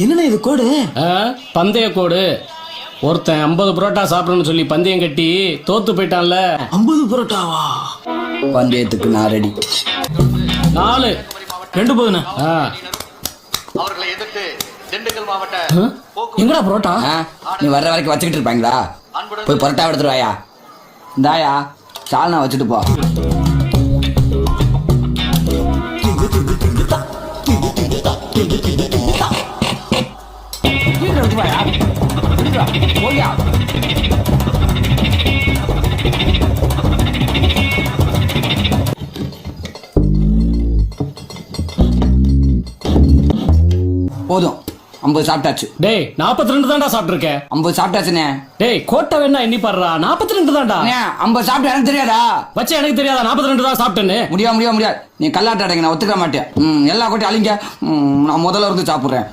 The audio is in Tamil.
என்னண்ணே இது கோடு? பந்தய கோடு. ஒருத்தன் 50 புரோட்டா சாப்பிடணும்னு சொல்லி பந்தயம் கட்டி தோத்து போயிட்டான்ல. 50 புரோட்டாவா? பந்தயத்துக்கு நான் ரெடி. 4 2 போதுண்ணே. அவர்களை எதிர்த்து திண்டுக்கல் மாவட்ட எங்கடா புரோட்டா? நீ வர்ற வரைக்கும் வச்சுக்கிட்டு இருப்பாங்களா? போய் பரோட்டா எடுத்துட்டு வாயா. இந்தாயா சால்னா வச்சுட்டு போ. போதும் 50 சாப்பிட்டாச்சு. டேய் 42 தான்டா சாப்பிட்டுருக்கேன். 50 சாப்பிட்டாச்சுண்ணே. டேய் கோட்டை வேணா எண்ணி பாடுறா. 42 தான்டா. 50 சாப்பிட்டு எனக்கு தெரியாதா? வச்சு எனக்கு தெரியாதா 42 தான் சாப்பிட்டேன்னு? முடியாது. நீ கல்லாட்ட அடைங்க, நான் ஒத்துக்க மாட்டேன். எல்லா கோட்டையும் அழிங்க. நான் முதல்ல இருந்து சாப்பிடுறேன்.